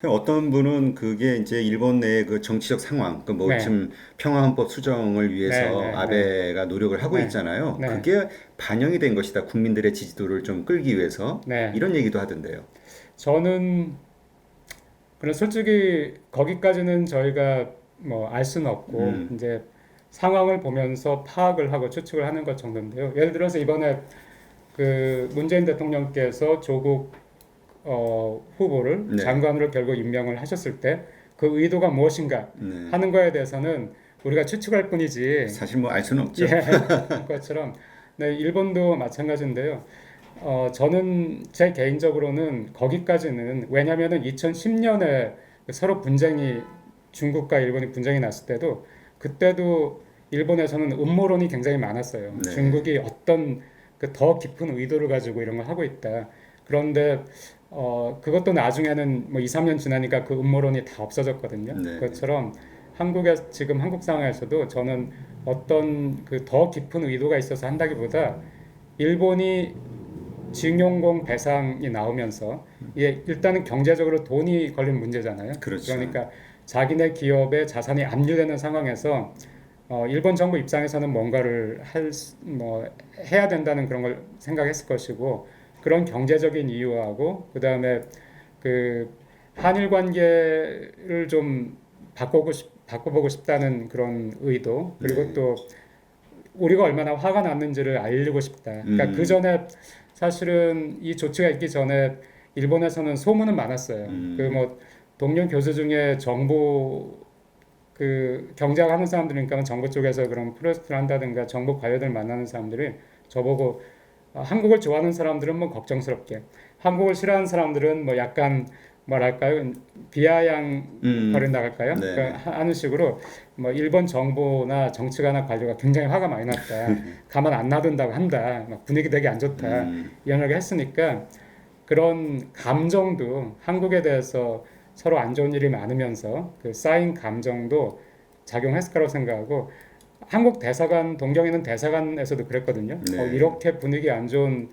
어떤 분은 그게 이제 일본 내의 그 정치적 상황, 그 뭐 네, 지금 평화헌법 수정을 네, 위해서 네, 네, 아베가 노력을 하고 네, 있잖아요. 네, 그게 반영이 된 것이다. 국민들의 지지도를 좀 끌기 위해서 네. 이런 얘기도 하던데요. 저는 그런 솔직히 거기까지는 저희가 뭐 알 수는 없고 음, 이제 상황을 보면서 파악을 하고 추측을 하는 것 정도인데요. 예를 들어서 이번에 그 문재인 대통령께서 조국 후보를 네, 장관으로 결국 임명을 하셨을 때 그 의도가 무엇인가 네. 하는 거에 대해서는 우리가 추측할 뿐이지 사실 뭐 알 수는 예, 없죠. 것처럼 네, 일본도 마찬가지인데요. 저는 제 개인적으로는 거기까지는 왜냐하면은 2010년에 서로 분쟁이 중국과 일본이 분쟁이 났을 때도 그때도 일본에서는 음모론이 굉장히 많았어요. 네, 중국이 어떤 그 더 깊은 의도를 가지고 이런 걸 하고 있다. 그런데 그것도 나중에는 뭐 2, 3년 지나니까 그 음모론이 다 없어졌거든요. 네, 그것처럼 한국에 지금 한국 상황에서도 저는 어떤 그 더 깊은 의도가 있어서 한다기보다 일본이 징용공 배상이 나오면서 이게 일단은 경제적으로 돈이 걸린 문제잖아요. 그렇죠. 그러니까 자기네 기업의 자산이 압류되는 상황에서 일본 정부 입장에서는 뭔가를 뭐 해야 된다는 그런 걸 생각했을 것이고 그런 경제적인 이유하고 그다음에 그 한일 관계를 좀 바꿔보고 싶다는 그런 의도 그리고 네, 또 우리가 얼마나 화가 났는지를 알리고 싶다. 그러니까 그 음, 전에 사실은 이 조치가 있기 전에 일본에서는 소문은 많았어요. 그 음, 뭐 동료 교수 중에 정부 그 경제학하는 사람들이니까 정부 쪽에서 그런 프로젝트를 한다든가 정부 관료들 만나는 사람들이 저보고 한국을 좋아하는 사람들은 뭐 걱정스럽게 한국을 싫어하는 사람들은 뭐 약간 뭐랄까요 비아양 거린다 할까요? 네, 그 네, 하는 식으로 뭐 일본 정부나 정치가나 관료가 굉장히 화가 많이 났다. 가만 안 놔둔다고 한다. 막 분위기 되게 안 좋다. 음, 이런 얘기 했으니까 그런 감정도 한국에 대해서 서로 안 좋은 일이 많으면서 그 쌓인 감정도 작용했을 거라고 생각하고 한국 대사관 동경에 는 대사관에서도 그랬거든요. 네, 이렇게 분위기 안 좋은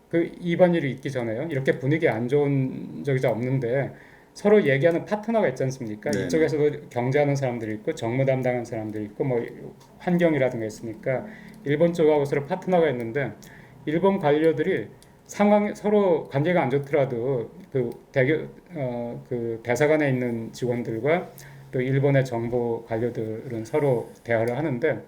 그 이번 일이 있기 전에요. 이렇게 분위기 안 좋은 적이 잘 없는데 서로 얘기하는 파트너가 있지 않습니까? 네, 네, 이쪽에서도 경제하는 사람들이 있고 정무 담당하는 사람들이 있고 뭐 환경이라든가 있으니까 일본 쪽하고 서로 파트너가 있는데 일본 관료들이 상황 서로 관계가 안 좋더라도 그 대사관에 있는 직원들과 또 일본의 정부 관료들은 서로 대화를 하는데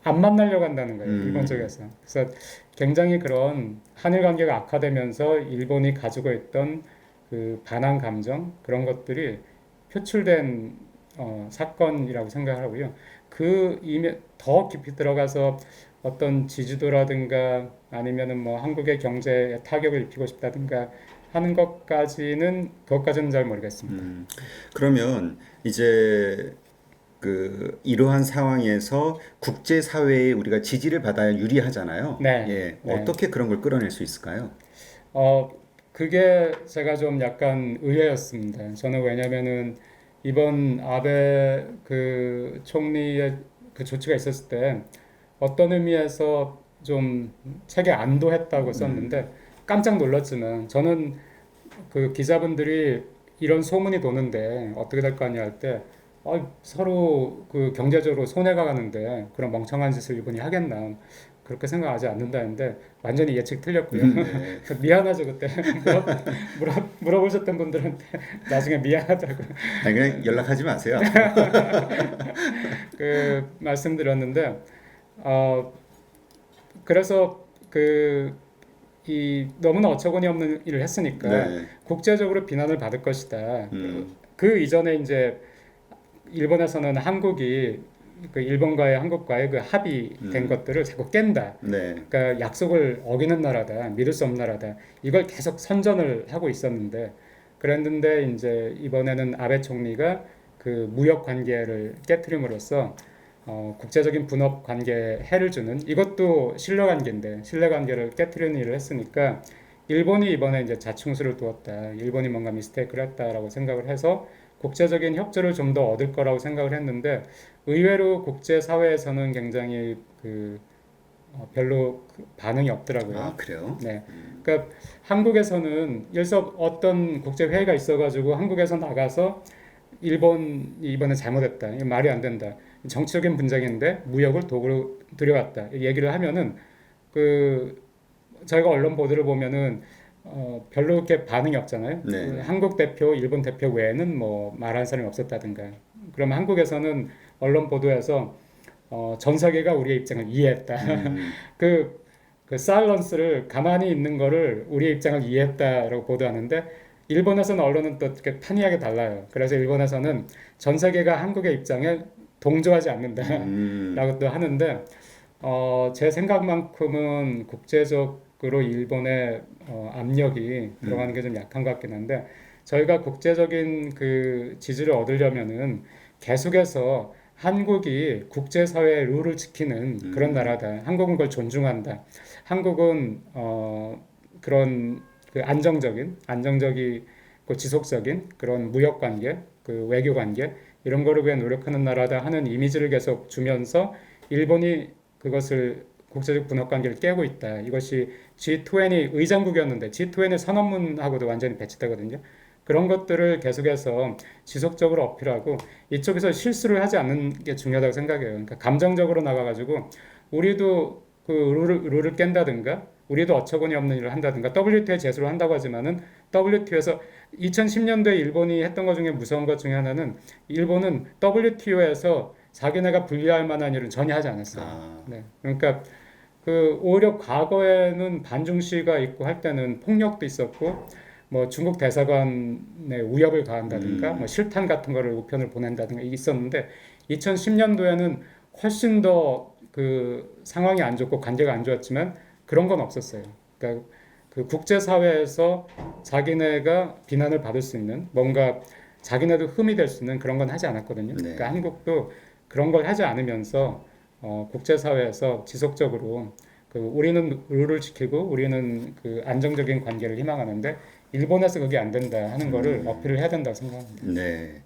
안 만나려고 한다는 거예요. 일본 음, 쪽에서. 그래서 굉장히 그런 한일 관계가 악화되면서 일본이 가지고 있던 그 반항 감정 그런 것들이 표출된 사건이라고 생각하고요. 그 이면 더 깊이 들어가서 어떤 지지도라든가 아니면은 뭐 한국의 경제에 타격을 입히고 싶다든가 하는 그것까지는 잘 모르겠습니다. 그러면 이제 그 이러한 상황에서 국제 사회에 우리가 지지를 받아야 유리하잖아요. 네, 예, 네. 어떻게 그런 걸 끌어낼 수 있을까요? 어, 그게 제가 좀 약간 의외였습니다. 저는 왜냐면은 이번 아베 그 총리의 그 조치가 있었을 때 어떤 의미에서 좀 책에 안도했다고 썼는데 깜짝 놀랐지만 저는 그 기자분들이 이런 소문이 도는데 어떻게 될 거 아니야 할 때 서로 그 경제적으로 손해가 가는데 그런 멍청한 짓을 이분이 하겠나 그렇게 생각하지 않는다는데 완전히 예측 틀렸고요. 네. 미안하죠 그때 물어보셨던 분들한테 나중에 미안하다고 아니, 그냥 연락하지 마세요, 앞으로. 그 말씀드렸는데 어 그래서 이 너무나 어처구니 없는 일을 했으니까 네. 국제적으로 비난을 받을 것이다. 음, 그 이전에 이제 일본에서는 한국이 그 일본과의 한국과의 그 합의된 것들을 자꾸 깬다. 네. 그러니까 약속을 어기는 나라다, 믿을 수 없는 나라다. 이걸 계속 선전을 하고 있었는데 그랬는데 이제 이번에는 아베 총리가 그 무역 관계를 깨트림으로써 국제적인 분업 관계에 해를 주는 이것도 신뢰 관계인데 신뢰 관계를 깨트리는 일을 했으니까 일본이 이번에 이제 자충수를 두었다. 일본이 뭔가 미스테이크를 했다라고 생각을 해서 국제적인 협조를 좀 더 얻을 거라고 생각을 했는데 의외로 국제 사회에서는 굉장히 별로 반응이 없더라고요. 아, 그래요? 네. 그러니까 한국에서는 예를 어떤 국제 회의가 있어가지고 한국에서 나가서 일본이 이번에 잘못했다. 이거 말이 안 된다. 정치적인 분쟁인데 무역을 도구로 들여왔다. 얘기를 하면은 그 저희가 언론 보도를 보면은 별로 그렇게 반응이 없잖아요. 네. 그 한국 대표, 일본 대표 외에는 뭐 말하는 사람이 없었다든가. 그러면 한국에서는 언론 보도에서 전 세계가 우리의 입장을 이해했다. 그, 그 사일런스를 가만히 있는 거를 우리의 입장을 이해했다라고 보도하는데 일본에서는 언론은 또 이렇게 판이하게 달라요. 그래서 일본에서는 전 세계가 한국의 입장에 동조하지 않는다라고 또 하는데 제 생각만큼은 국제적으로 일본의 압력이 들어가는 게 좀 약한 것 같긴 한데 저희가 국제적인 그 지지를 얻으려면은 계속해서 한국이 국제사회의 룰을 지키는 그런 나라다. 한국은 그걸 존중한다. 한국은 그런 그 안정적이고 지속적인 그런 무역 관계, 그 외교 관계 이런 거를 위해 노력하는 나라다 하는 이미지를 계속 주면서 일본이 그것을 국제적 분업 관계를 깨고 있다. 이것이 G20 의장국이었는데 G20 선언문하고도 완전히 배치되거든요. 그런 것들을 계속해서 지속적으로 어필하고 이쪽에서 실수를 하지 않는 게 중요하다고 생각해요. 그러니까 감정적으로 나가가지고 우리도 그 룰을 깬다든가 우리도 어처구니 없는 일을 한다든가 WTO에 제소를 한다고 하지만은 WTO에서 2010년도에 일본이 했던 것 중에 무서운 것 중에 하나는 일본은 WTO에서 자기네가 분리할 만한 일은 전혀 하지 않았어요. 네. 그러니까 그 오히려 과거에는 반중시가 있고 할 때는 폭력도 있었고 뭐 중국 대사관에 위협을 가한다든가 뭐 실탄 같은 거를 우편을 보낸다든가 이게 있었는데 2010년도에는 훨씬 더 그 상황이 안 좋고 관계가 안 좋았지만 그런 건 없었어요. 그러니까 그 국제사회에서 자기네가 비난을 받을 수 있는 뭔가 자기네도 흠이 될 수 있는 그런 건 하지 않았거든요. 네. 그러니까 한국도 그런 걸 하지 않으면서 국제사회에서 지속적으로 그 우리는 룰을 지키고 우리는 그 안정적인 관계를 희망하는데 일본에서 그게 안 된다 하는 거를 어필을 해야 된다고 생각합니다. 네.